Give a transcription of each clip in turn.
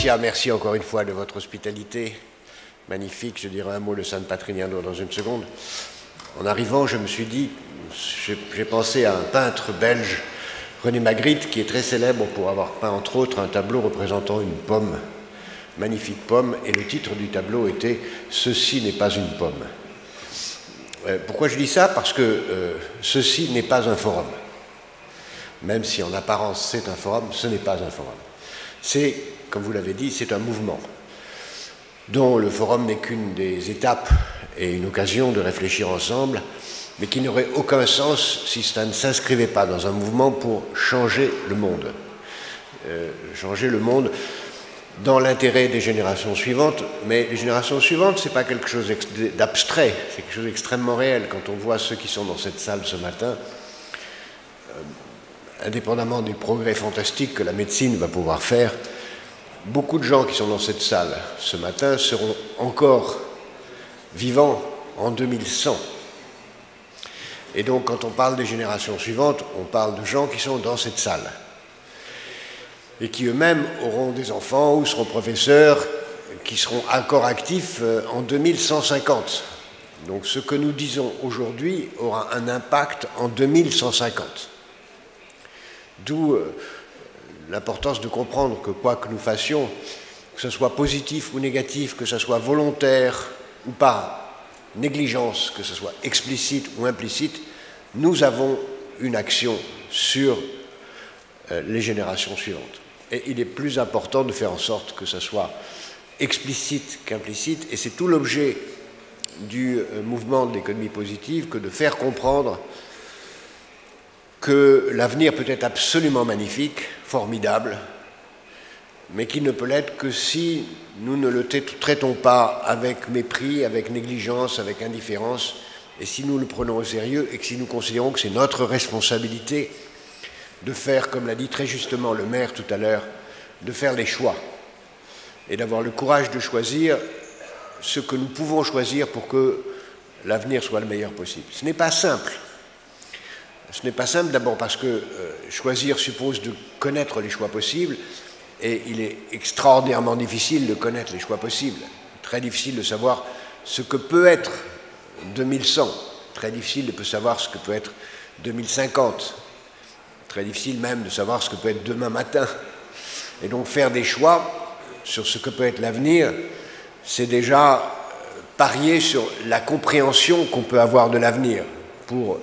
Laetitia, merci encore une fois de votre hospitalité magnifique. Je dirai un mot de San Patrignano dans une seconde. En arrivant, je me suis dit, j'ai pensé à un peintre belge, René Magritte, qui est très célèbre pour avoir peint entre autres un tableau représentant une pomme, magnifique pomme, et le titre du tableau était « Ceci n'est pas une pomme ». Pourquoi je dis ça? Parce que ceci n'est pas un forum. Même si en apparence c'est un forum, ce n'est pas un forum. C'est, comme vous l'avez dit, c'est un mouvement dont le forum n'est qu'une des étapes et une occasion de réfléchir ensemble, mais qui n'aurait aucun sens si cela ne s'inscrivait pas dans un mouvement pour changer le monde. Changer le monde dans l'intérêt des générations suivantes, mais les générations suivantes, ce n'est pas quelque chose d'abstrait, c'est quelque chose d'extrêmement réel. Quand on voit ceux qui sont dans cette salle ce matin, indépendamment du progrès fantastique que la médecine va pouvoir faire, beaucoup de gens qui sont dans cette salle ce matin seront encore vivants en 2100. Et donc, quand on parle des générations suivantes, on parle de gens qui sont dans cette salle et qui eux-mêmes auront des enfants ou seront professeurs qui seront encore actifs en 2150. Donc, ce que nous disons aujourd'hui aura un impact en 2150. D'où l'importance de comprendre que quoi que nous fassions, que ce soit positif ou négatif, que ce soit volontaire ou par négligence, que ce soit explicite ou implicite, nous avons une action sur les générations suivantes. Et il est plus important de faire en sorte que ce soit explicite qu'implicite, et c'est tout l'objet du mouvement de l'économie positive que de faire comprendre que l'avenir peut être absolument magnifique, formidable, mais qu'il ne peut l'être que si nous ne le traitons pas avec mépris, avec négligence, avec indifférence, et si nous le prenons au sérieux et que si nous considérons que c'est notre responsabilité de faire, comme l'a dit très justement le maire tout à l'heure, de faire les choix et d'avoir le courage de choisir ce que nous pouvons choisir pour que l'avenir soit le meilleur possible. Ce n'est pas simple. Ce n'est pas simple d'abord parce que choisir suppose de connaître les choix possibles et il est extraordinairement difficile de connaître les choix possibles. Très difficile de savoir ce que peut être 2100, très difficile de savoir ce que peut être 2050, très difficile même de savoir ce que peut être demain matin. Et donc faire des choix sur ce que peut être l'avenir, c'est déjà parier sur la compréhension qu'on peut avoir de l'avenir pour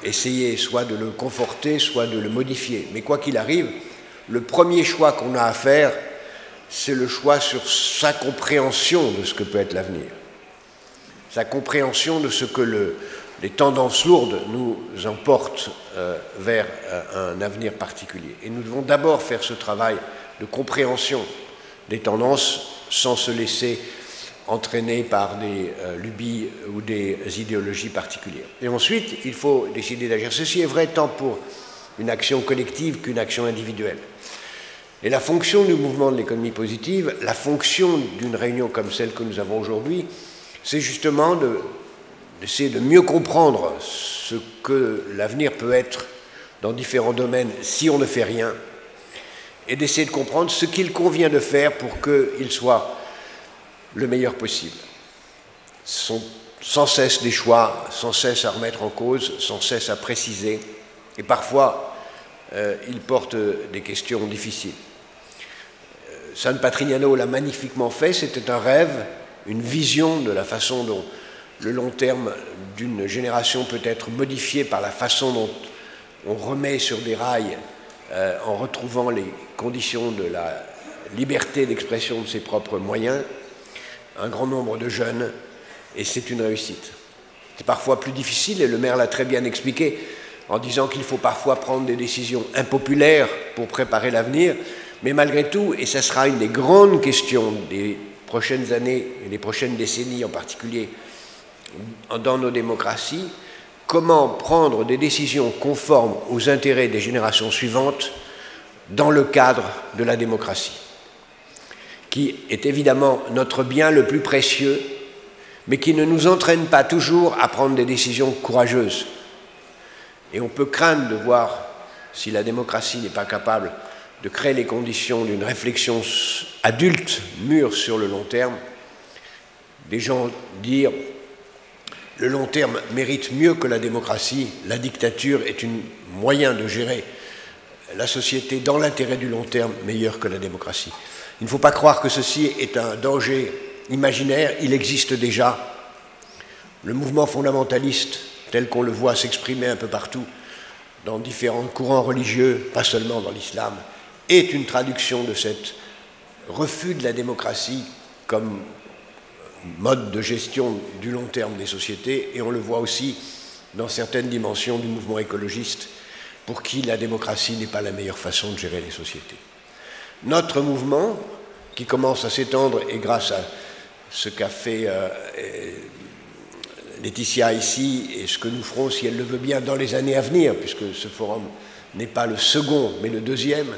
essayer soit de le conforter, soit de le modifier. Mais quoi qu'il arrive, le premier choix qu'on a à faire, c'est le choix sur sa compréhension de ce que peut être l'avenir. Sa compréhension de ce que les tendances lourdes nous emportent vers un avenir particulier. Et nous devons d'abord faire ce travail de compréhension des tendances sans se laisser entraînés par des lubies ou des idéologies particulières. Et ensuite, il faut décider d'agir. Ceci est vrai tant pour une action collective qu'une action individuelle. Et la fonction du mouvement de l'économie positive, la fonction d'une réunion comme celle que nous avons aujourd'hui, c'est justement d'essayer de mieux comprendre ce que l'avenir peut être dans différents domaines si on ne fait rien, et d'essayer de comprendre ce qu'il convient de faire pour qu'il soit le meilleur possible. Ce sont sans cesse des choix, sans cesse à remettre en cause, sans cesse à préciser, et parfois ils portent des questions difficiles. San Patrignano l'a magnifiquement fait, c'était un rêve, une vision de la façon dont le long terme d'une génération peut être modifié par la façon dont on remet sur des rails en retrouvant les conditions de la liberté d'expression de ses propres moyens, un grand nombre de jeunes, et c'est une réussite. C'est parfois plus difficile, et le maire l'a très bien expliqué, en disant qu'il faut parfois prendre des décisions impopulaires pour préparer l'avenir, mais malgré tout, et ça sera une des grandes questions des prochaines années et des prochaines décennies en particulier dans nos démocraties, comment prendre des décisions conformes aux intérêts des générations suivantes dans le cadre de la démocratie, qui est évidemment notre bien le plus précieux, mais qui ne nous entraîne pas toujours à prendre des décisions courageuses. Et on peut craindre de voir si la démocratie n'est pas capable de créer les conditions d'une réflexion adulte, mûre sur le long terme. Des gens dire le long terme mérite mieux que la démocratie, la dictature est un moyen de gérer la société dans l'intérêt du long terme meilleur que la démocratie. Il ne faut pas croire que ceci est un danger imaginaire, il existe déjà. Le mouvement fondamentaliste, tel qu'on le voit s'exprimer un peu partout, dans différents courants religieux, pas seulement dans l'islam, est une traduction de cet refus de la démocratie comme mode de gestion du long terme des sociétés, et on le voit aussi dans certaines dimensions du mouvement écologiste, pour qui la démocratie n'est pas la meilleure façon de gérer les sociétés. Notre mouvement, qui commence à s'étendre, et grâce à ce qu'a fait Laetitia ici, et ce que nous ferons, si elle le veut bien, dans les années à venir, puisque ce forum n'est pas le second, mais le deuxième,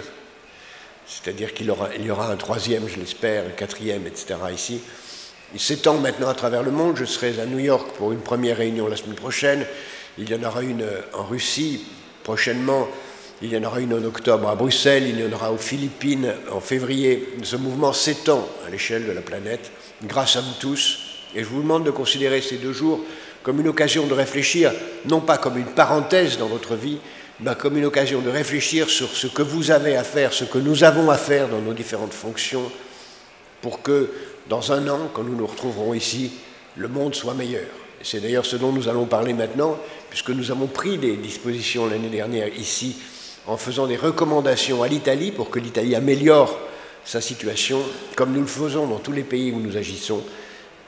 c'est-à-dire qu'il y aura un troisième, je l'espère, un quatrième, etc. ici. Il s'étend maintenant à travers le monde. Je serai à New York pour une première réunion la semaine prochaine. Il y en aura une en Russie prochainement. Il y en aura une en octobre à Bruxelles. Il y en aura aux Philippines en février. Ce mouvement s'étend à l'échelle de la planète grâce à vous tous. Et je vous demande de considérer ces 2 jours comme une occasion de réfléchir, non pas comme une parenthèse dans votre vie, mais comme une occasion de réfléchir sur ce que vous avez à faire, ce que nous avons à faire dans nos différentes fonctions, pour que, dans un an, quand nous nous retrouverons ici, le monde soit meilleur. C'est d'ailleurs ce dont nous allons parler maintenant, puisque nous avons pris des dispositions l'année dernière ici, en faisant des recommandations à l'Italie pour que l'Italie améliore sa situation, comme nous le faisons dans tous les pays où nous agissons.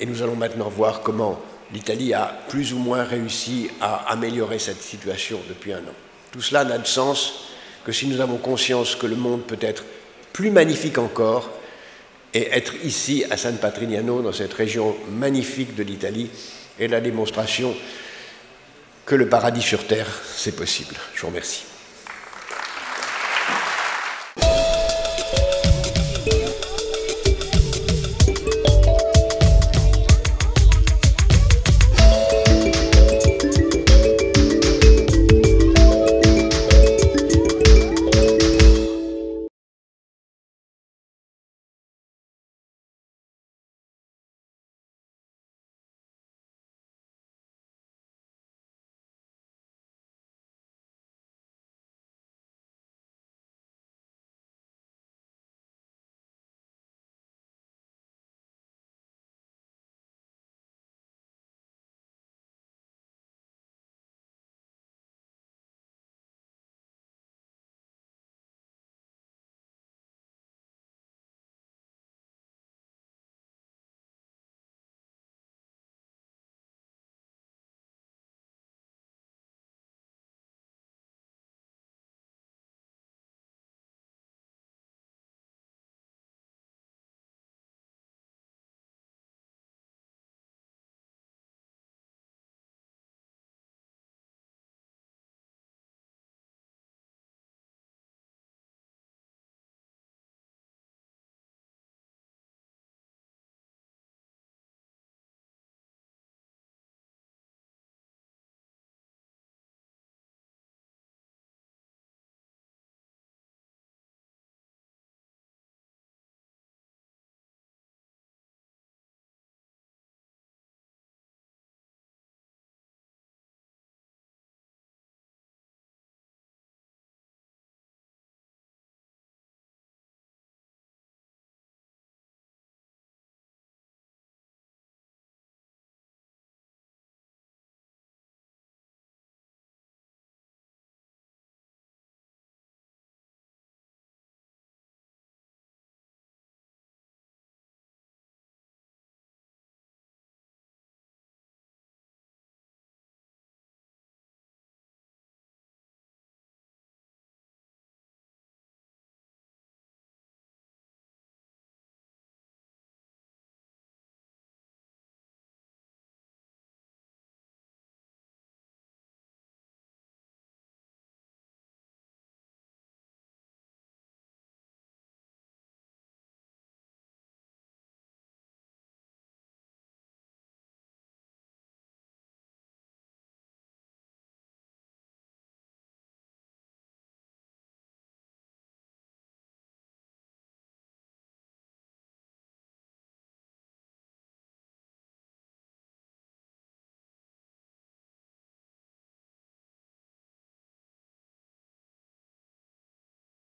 Et nous allons maintenant voir comment l'Italie a plus ou moins réussi à améliorer cette situation depuis un an. Tout cela n'a de sens que si nous avons conscience que le monde peut être plus magnifique encore, et être ici à San Patrignano, dans cette région magnifique de l'Italie, est la démonstration que le paradis sur terre, c'est possible. Je vous remercie.